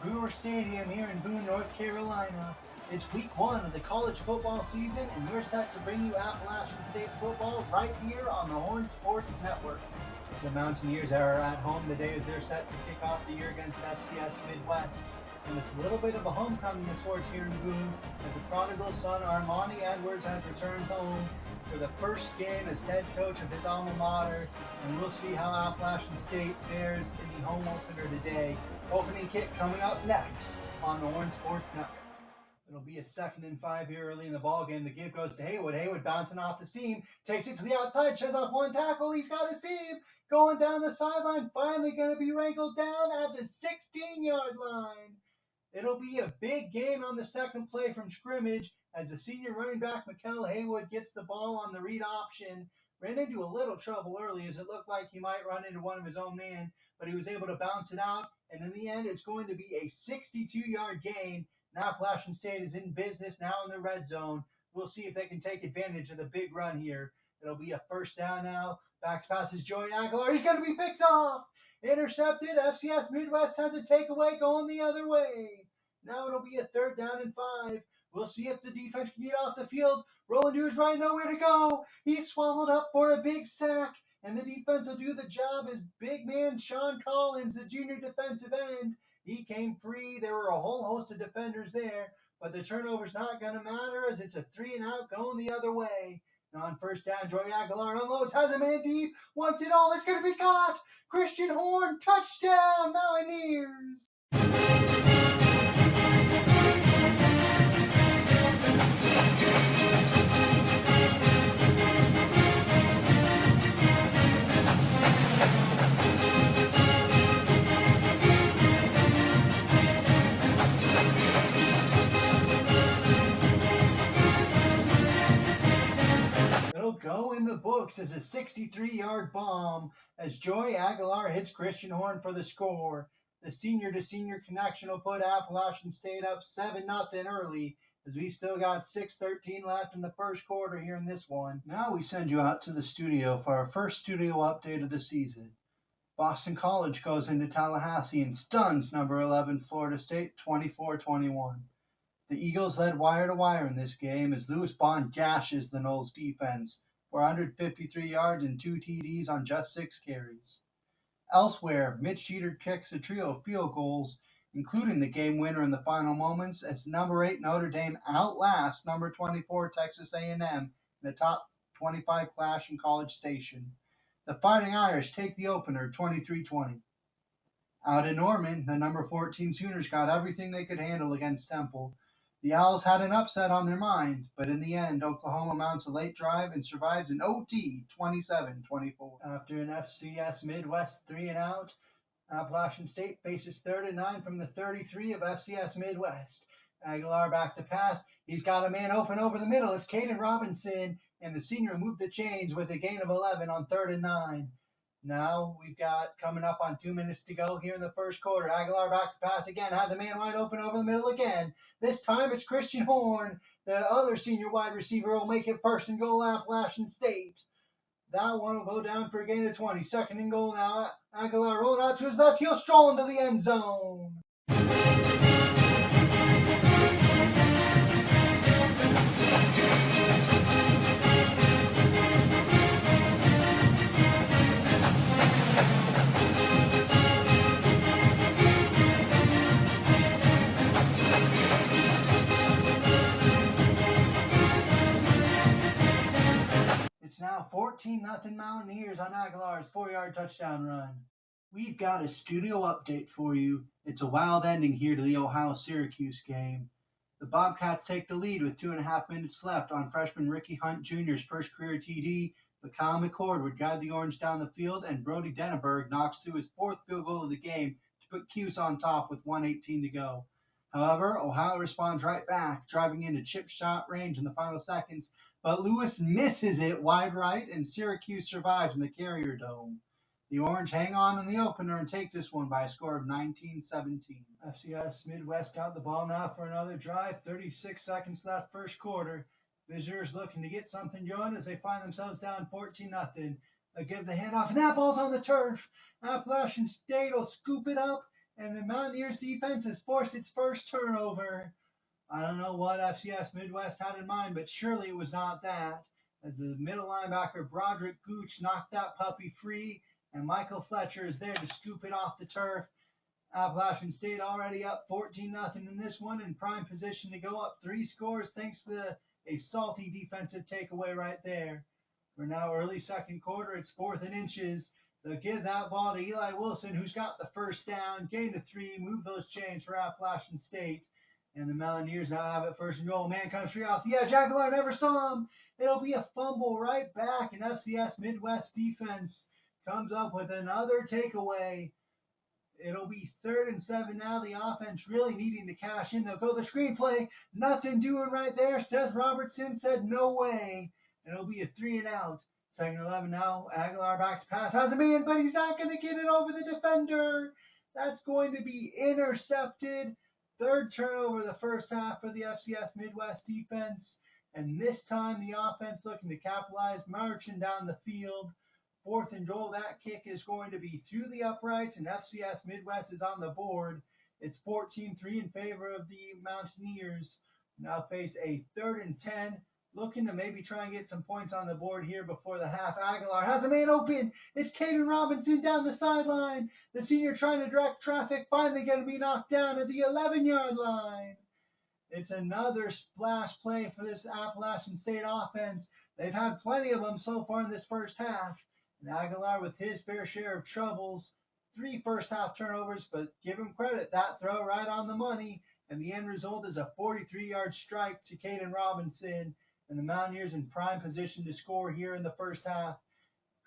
Brewer Stadium here in Boone, North Carolina. It's week one of the college football season, and we're set to bring you Appalachian State football right here on the Horn Sports Network. The Mountaineers are at home today as they're set to kick off the year against FCS Midwest. And it's a little bit of a homecoming of sorts here in Boone, as the prodigal son Armani Edwards has returned home for the first game as head coach of his alma mater, and we'll see how Appalachian State fares in the home opener today. Opening kick coming up next on the Horn Sports Network. It'll be a 2nd and 5 here early in the ball game. The give goes to Haywood. Haywood bouncing off the seam, takes it to the outside, sheds off one tackle. He's got a seam going down the sideline. Finally going to be wrangled down at the 16-yard line. It'll be a big gain on the second play from scrimmage as the senior running back Mikel Haywood gets the ball on the read option. Ran into a little trouble early as it looked like he might run into one of his own men, but he was able to bounce it out. And in the end, it's going to be a 62-yard gain. And Appalachian State is in business now in the red zone. We'll see if they can take advantage of the big run here. It'll be a first down now. Back to pass is Joey Aguilar. He's going to be picked off. Intercepted. FCS Midwest has a takeaway going the other way. Now it'll be a 3rd down and 5. We'll see if the defense can get off the field. Roland Hughes right nowhere to go. He's swallowed up for a big sack. And the defense will do the job as big man Sean Collins, the junior defensive end. He came free. There were a whole host of defenders there. But the turnover's not going to matter as it's a 3-and-out going the other way. Now on first down, Joey Aguilar unloads, has a man deep, wants it all. It's going to be caught. Christian Horn, touchdown, Mountaineers. It'll go in the books as a 63-yard bomb as Joey Aguilar hits Christian Horn for the score. The senior-to-senior connection will put Appalachian State up 7-0 early as we still got 6:13 left in the first quarter here in this one. Now we send you out to the studio for our first studio update of the season. Boston College goes into Tallahassee and stuns number 11 Florida State 24-21. The Eagles led wire to wire in this game as Lewis Bond gashes the Noles defense for 153 yards and 2 TDs on just 6 carries. Elsewhere, Mitch Jeter kicks a trio of field goals, including the game winner in the final moments as number 8 Notre Dame outlasts number 24 Texas A&M in the top 25 clash in College Station. The Fighting Irish take the opener 23-20. Out in Norman, the number 14 Sooners got everything they could handle against Temple. The Owls had an upset on their mind, but in the end, Oklahoma mounts a late drive and survives an OT 27-24. After an FCS Midwest 3-and-out, Appalachian State faces 3rd and 9 from the 33 of FCS Midwest. Aguilar back to pass. He's got a man open over the middle. It's Caden Robinson, and the senior moved the chains with a gain of 11 on 3rd and 9. Now we've got coming up on 2 minutes to go here in the first quarter. Aguilar back to pass again, has a man wide open over the middle again. This time it's Christian Horn. The other senior wide receiver will make it 1st and goal Appalachian State. That one will go down for a gain of 20. 2nd and goal now. Aguilar rolling out to his left. He'll stroll into the end zone. It's now 14-0 Mountaineers on Aguilar's 4-yard touchdown run. We've got a studio update for you. It's a wild ending here to the Ohio-Syracuse game. The Bobcats take the lead with 2.5 minutes left on freshman Ricky Hunt Jr.'s first career TD, but Kyle McCord would guide the Orange down the field, and Brody Denneberg knocks through his 4th field goal of the game to put Cuse on top with 1:18 to go. However, Ohio responds right back, driving into chip shot range in the final seconds, but Lewis misses it wide right, and Syracuse survives in the Carrier Dome. The Orange hang on in the opener and take this one by a score of 19-17. FCS Midwest got the ball now for another drive. 36 seconds left first quarter. Visitors looking to get something going as they find themselves down 14-0. They give the handoff, and that ball's on the turf. Appalachian State will scoop it up and the Mountaineers defense has forced its first turnover. I don't know what FCS Midwest had in mind, but surely it was not that. As the middle linebacker Broderick Gooch knocked that puppy free, and Michael Fletcher is there to scoop it off the turf. Appalachian State already up 14-0 in this one, in prime position to go up 3 scores thanks to a salty defensive takeaway right there. We're now early second quarter. It's 4th and inches. They'll give that ball to Eli Wilson, who's got the first down, gain to 3, move those chains for Appalachian State. And the Mountaineers now have it first and goal. Man comes free off the edge. Aguilar never saw him. It'll be a fumble right back, and FCS Midwest defense comes up with another takeaway. It'll be 3rd and 7 now. The offense really needing to cash in. They'll go the screenplay. Nothing doing right there. Seth Robertson said no way. And it'll be a 3 and out. 2nd and 11 now. Aguilar back to pass. Has a man, but he's not going to get it over the defender. That's going to be intercepted. 3rd turnover of the first half for the FCS Midwest defense. And this time the offense looking to capitalize, marching down the field. 4th and goal. That kick is going to be through the uprights, and FCS Midwest is on the board. It's 14-3 in favor of the Mountaineers. Now face a 3rd and 10, looking to maybe try and get some points on the board here before the half. Aguilar has a man open. It's Caden Robinson down the sideline. The senior trying to direct traffic, finally going to be knocked down at the 11-yard line. It's another splash play for this Appalachian State offense. They've had plenty of them so far in this first half. And Aguilar with his fair share of troubles. 3 first half turnovers, but give him credit. That throw right on the money. And the end result is a 43-yard strike to Caden Robinson. And the Mountaineers in prime position to score here in the first half.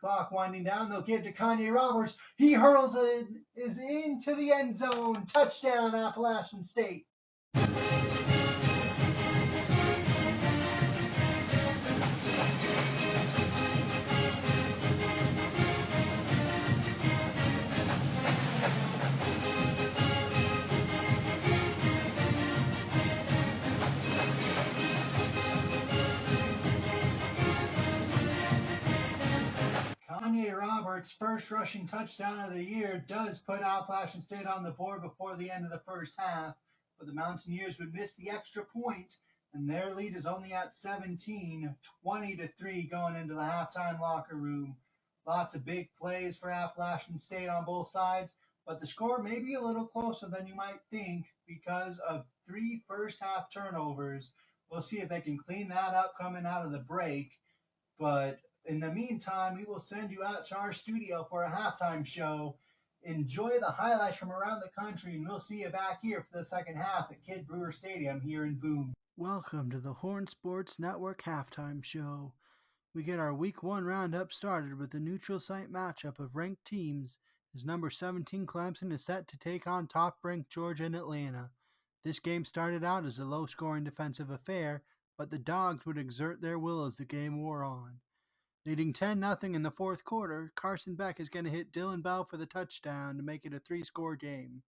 Clock winding down. They'll give to Kanye Roberts. He hurls it, is into the end zone. Touchdown, Appalachian State. Kanye Roberts' first rushing touchdown of the year does put Appalachian State on the board before the end of the first half, but the Mountaineers would miss the extra point, and their lead is only at 17, 20-3 going into the halftime locker room. Lots of big plays for Appalachian State on both sides, but the score may be a little closer than you might think because of 3 first half turnovers. We'll see if they can clean that up coming out of the break, but in the meantime, we will send you out to our studio for a halftime show. Enjoy the highlights from around the country, and we'll see you back here for the second half at Kid Brewer Stadium here in Boone. Welcome to the Horn Sports Network halftime show. We get our Week 1 roundup started with a neutral site matchup of ranked teams as number 17 Clemson is set to take on top-ranked Georgia and Atlanta. This game started out as a low-scoring defensive affair, but the Dogs would exert their will as the game wore on. Leading 10-0 in the fourth quarter, Carson Beck is going to hit Dylan Bell for the touchdown to make it a 3-score game.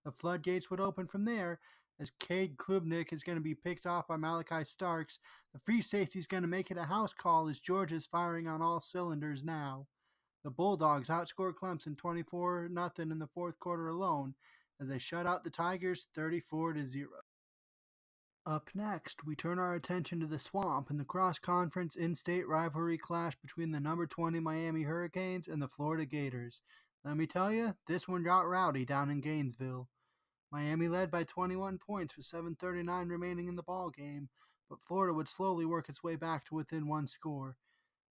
The floodgates would open from there as Cade Klubnik is going to be picked off by Malachi Starks. The free safety is going to make it a house call as Georgia's firing on all cylinders now. The Bulldogs outscored Clemson 24-0 in the fourth quarter alone as they shut out the Tigers 34-0. Up next, we turn our attention to the Swamp in the cross-conference in-state rivalry clash between the number 20 Miami Hurricanes and the Florida Gators. Let me tell you, this one got rowdy down in Gainesville. Miami led by 21 points with 7:39 remaining in the ball game, but Florida would slowly work its way back to within 1 score.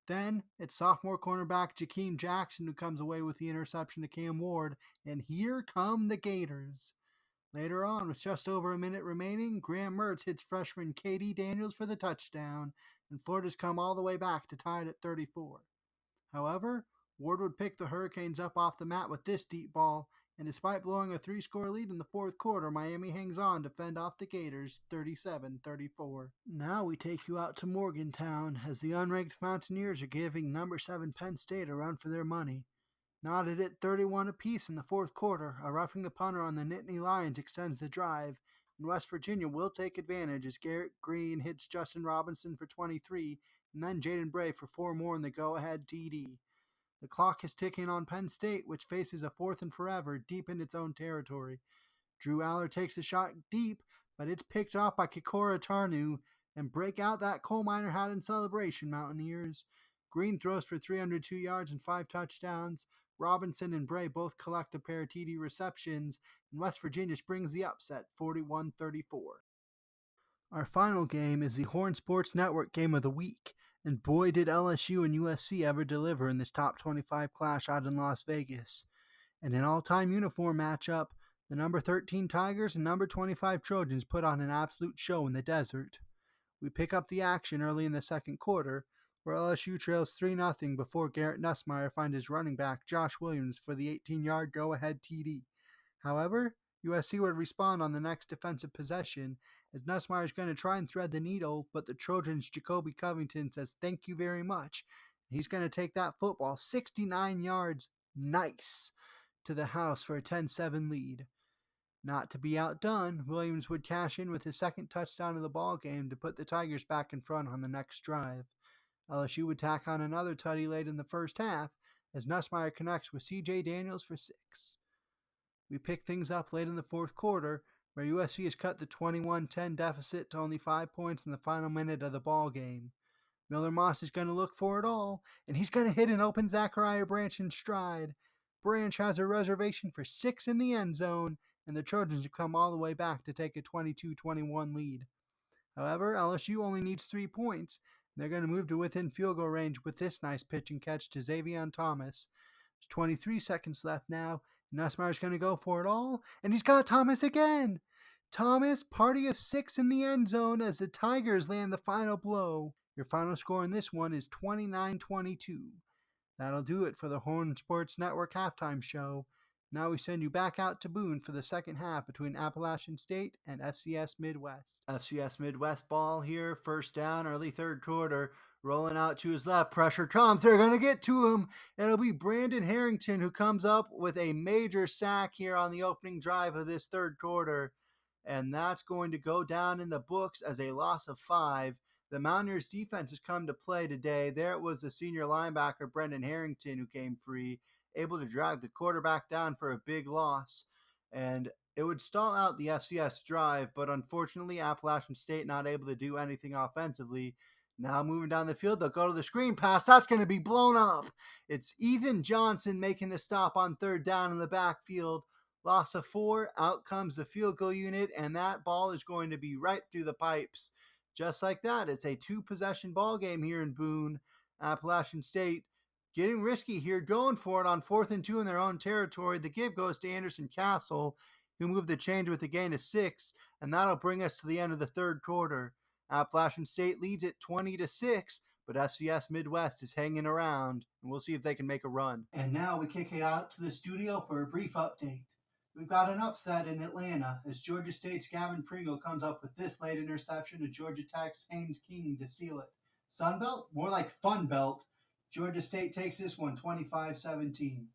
Then, it's sophomore cornerback Jakeem Jackson who comes away with the interception to Cam Ward, and here come the Gators. Later on, with just over a minute remaining, Graham Mertz hits freshman K.D. Daniels for the touchdown, and Florida's come all the way back to tie it at 34. However, Ward would pick the Hurricanes up off the mat with this deep ball, and despite blowing a 3-score lead in the fourth quarter, Miami hangs on to fend off the Gators 37-34. Now we take you out to Morgantown as the unranked Mountaineers are giving number 7 Penn State a run for their money. Knotted at 31 apiece in the fourth quarter, a roughing the punter on the Nittany Lions extends the drive, and West Virginia will take advantage as Garrett Green hits Justin Robinson for 23, and then Jaden Bray for 4 more in the go-ahead TD. The clock is ticking on Penn State, which faces a 4th and forever deep in its own territory. Drew Aller takes the shot deep, but it's picked off by Kikora Tarnu, and break out that coal miner hat in celebration, Mountaineers. Green throws for 302 yards and 5 touchdowns. Robinson and Bray both collect a pair of TD receptions, and West Virginia springs the upset 41-34. Our final game is the Horn Sports Network Game of the Week, and boy did LSU and USC ever deliver in this top 25 clash out in Las Vegas. In an all-time uniform matchup, the number 13 Tigers and number 25 Trojans put on an absolute show in the desert. We pick up the action early in the second quarter, where LSU trails 3-0 before Garrett Nussmeier finds his running back Josh Williams for the 18-yard go-ahead TD. However, USC would respond on the next defensive possession, as Nussmeier is going to try and thread the needle, but the Trojans' Jacoby Covington says thank you very much. He's going to take that football 69 yards, nice, to the house for a 10-7 lead. Not to be outdone, Williams would cash in with his second touchdown of the ball game to put the Tigers back in front on the next drive. LSU would tack on another tutty late in the first half, as Nussmeier connects with C.J. Daniels for 6. We pick things up late in the fourth quarter, where USC has cut the 21-10 deficit to only 5 points in the final minute of the ball game. Miller Moss is going to look for it all, and he's going to hit an open Zachariah Branch in stride. Branch has a reservation for 6 in the end zone, and the Trojans have come all the way back to take a 22-21 lead. However, LSU only needs 3 points, and they're going to move to within field goal range with this nice pitch and catch to Xavier Thomas. There's 23 seconds left now. Nussmeier's going to go for it all, and he's got Thomas again. Thomas, party of 6 in the end zone as the Tigers land the final blow. Your final score in this one is 29-22. That'll do it for the Horn Sports Network halftime show. Now we send you back out to Boone for the second half between Appalachian State and FCS Midwest. FCS Midwest ball here, first down, early third quarter. Rolling out to his left, pressure comes, they're going to get to him. It'll be Brandon Harrington who comes up with a major sack here on the opening drive of this third quarter. And that's going to go down in the books as a loss of 5. The Mountaineers defense has come to play today. There it was the senior linebacker, Brendan Harrington, who came free, able to drag the quarterback down for a big loss. And it would stall out the FCS drive, but unfortunately Appalachian State not able to do anything offensively. Now moving down the field, they'll go to the screen pass. That's going to be blown up. It's Ethan Johnson making the stop on third down in the backfield. Loss of 4, out comes the field goal unit, and that ball is going to be right through the pipes. Just like that, it's a 2-possession ball game here in Boone. Appalachian State getting risky here, going for it on 4th and 2 in their own territory. The give goes to Anderson Castle, who moved the change with a gain of 6, and that'll bring us to the end of the third quarter. Appalachian State leads it 20-6, but FCS Midwest is hanging around, and we'll see if they can make a run. And now we kick it out to the studio for a brief update. We've got an upset in Atlanta as Georgia State's Gavin Pringle comes up with this late interception to Georgia Tech's Haynes King to seal it. Sunbelt? More like Fun Belt. Georgia State takes this one 25-17.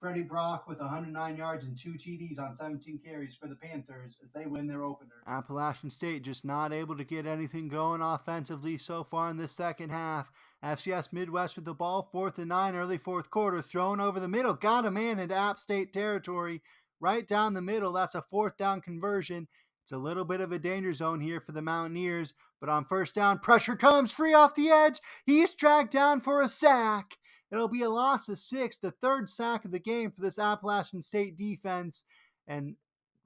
Freddie Brock with 109 yards and 2 TDs on 17 carries for the Panthers as they win their opener. Appalachian State just not able to get anything going offensively so far in this second half. FCS Midwest with the ball, 4th and 9, early fourth quarter, thrown over the middle, got a man into App State territory, right down the middle. That's a 4th down conversion. It's a little bit of a danger zone here for the Mountaineers, but on first down, pressure comes, free off the edge. He's dragged down for a sack. It'll be a loss of 6, the 3rd sack of the game for this Appalachian State defense. And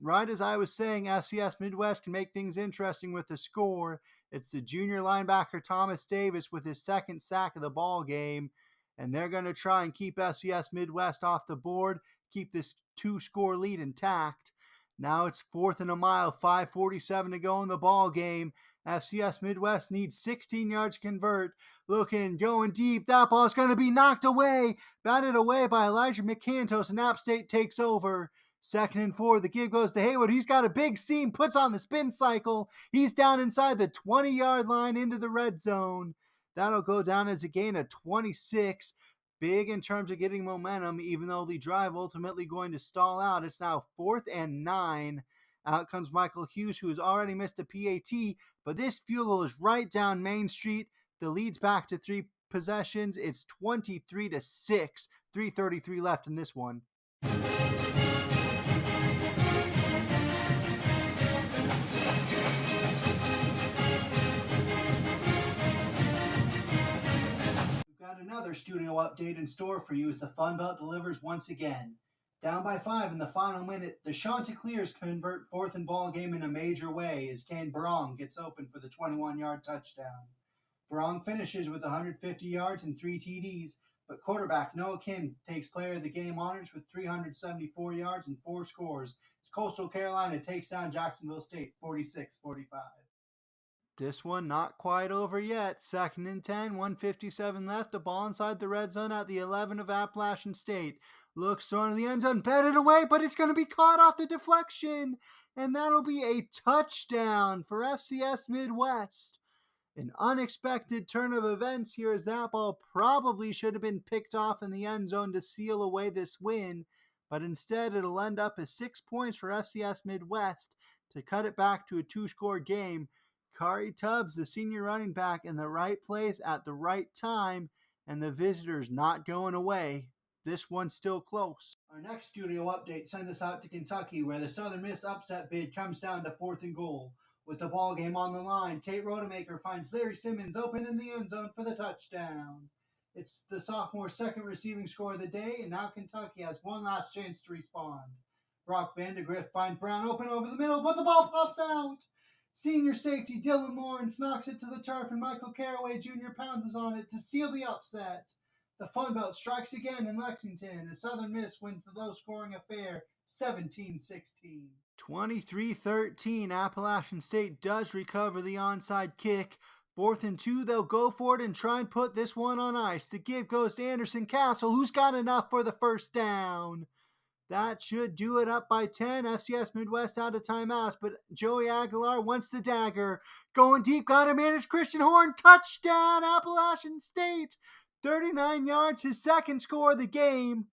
right as I was saying, FCS Midwest can make things interesting with the score. It's the junior linebacker Thomas Davis with his 2nd sack of the ball game. And they're going to try and keep FCS Midwest off the board, keep this 2-score lead intact. Now it's 4th and a mile, 5:47 to go in the ball game. FCS Midwest needs 16 yards to convert. Looking, going deep. That ball is going to be knocked away. Batted away by Elijah McCantos, and App State takes over. 2nd and 4. The give goes to Haywood. He's got a big seam, puts on the spin cycle. He's down inside the 20-yard line into the red zone. That'll go down as a gain of 26. Big in terms of getting momentum, even though the drive ultimately going to stall out. It's now 4th and 9. Out comes Michael Hughes, who has already missed a PAT, but this field goal is right down Main Street. The lead's back to 3 possessions. It's 23-6, 3:33 left in this one. Got another studio update in store for you as the Fun Belt delivers once again. Down by 5 in the final minute, the Chanticleers convert fourth and ball game in a major way as Kane Barong gets open for the 21-yard touchdown. Barong finishes with 150 yards and 3 TDs, but quarterback Noah Kim takes player of the game honors with 374 yards and 4 scores as Coastal Carolina takes down Jacksonville State 46-45. This one not quite over yet. 2nd and 10, 1:57 left. The ball inside the red zone at the 11 of Appalachian State. Looks thrown to the end zone, batted away, but it's going to be caught off the deflection. And that'll be a touchdown for FCS Midwest. An unexpected turn of events here as that ball probably should have been picked off in the end zone to seal away this win. But instead it'll end up as 6 points for FCS Midwest to cut it back to a 2-score game. Kari Tubbs, the senior running back, in the right place at the right time, and the visitors not going away. This one's still close. Our next studio update sends us out to Kentucky, where the Southern Miss upset bid comes down to 4th and goal. With the ball game on the line, Tate Rodemaker finds Larry Simmons open in the end zone for the touchdown. It's the sophomore's second receiving score of the day, and now Kentucky has one last chance to respond. Brock Vandegrift finds Brown open over the middle, but the ball pops out. Senior safety Dylan Lawrence knocks it to the turf, and Michael Caraway Jr. pounces on it to seal the upset. The Fun Belt strikes again in Lexington as Southern Miss wins the low-scoring affair 17-16. 23-13, Appalachian State does recover the onside kick. 4th and 2, they'll go for it and try and put this one on ice. The give goes to Anderson Castle, who's got enough for the first down. That should do it, up by 10. FCS Midwest out of timeouts, but Joey Aguilar wants the dagger. Going deep, got to manage Christian Horn. Touchdown, Appalachian State. 39 yards, his second score of the game.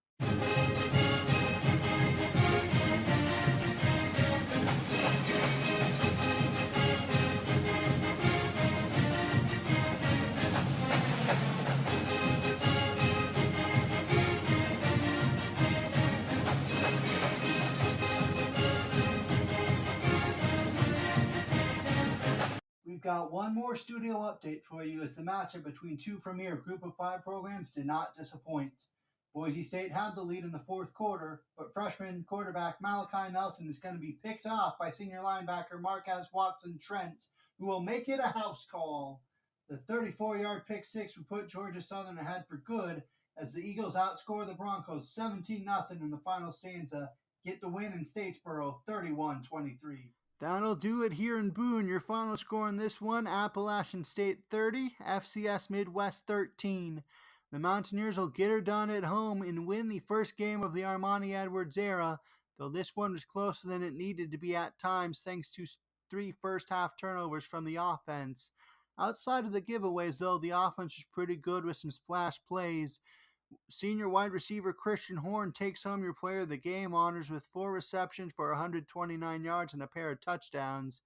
We've got one more studio update for you as the matchup between two premier Group of 5 programs did not disappoint. Boise State had the lead in the 4th quarter, but freshman quarterback Malachi Nelson is going to be picked off by senior linebacker Marquez Watson-Trent, who will make it a house call. The 34-yard pick six would put Georgia Southern ahead for good as the Eagles outscore the Broncos 17-0 in the final stanza, get the win in Statesboro 31-23. That'll do it here in Boone. Your final score in this one, Appalachian State 30, FCS Midwest 13. The Mountaineers will get her done at home and win the first game of the Armani Edwards era, though this one was closer than it needed to be at times thanks to 3 first-half turnovers from the offense. Outside of the giveaways, though, the offense was pretty good with some splash plays. Senior wide receiver Christian Horn takes home your player of the game honors with 4 receptions for 129 yards and a pair of touchdowns.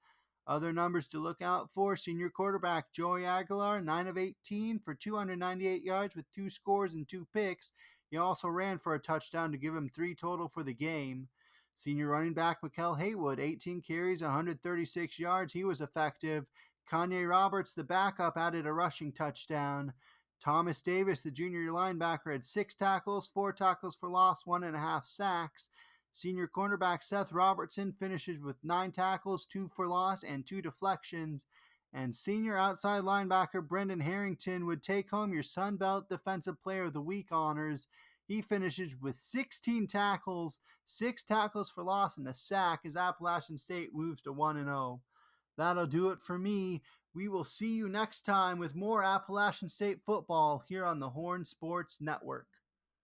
Other numbers to look out for: senior quarterback Joey Aguilar, 9 of 18 for 298 yards with 2 scores and 2 picks. He also ran for a touchdown to give him 3 total for the game. Senior running back Mikel Haywood, 18 carries, 136 yards. He was effective. Kanye Roberts, the backup, added a rushing touchdown. Thomas Davis, the junior linebacker, had 6 tackles, 4 tackles for loss, 1.5 sacks. Senior cornerback Seth Robertson finishes with 9 tackles, 2 for loss, and 2 deflections. And senior outside linebacker Brendan Harrington would take home your Sun Belt Defensive Player of the Week honors. He finishes with 16 tackles, 6 tackles for loss, and a sack as Appalachian State moves to 1-0. That'll do it for me. We will see you next time with more Appalachian State football here on the Horn Sports Network.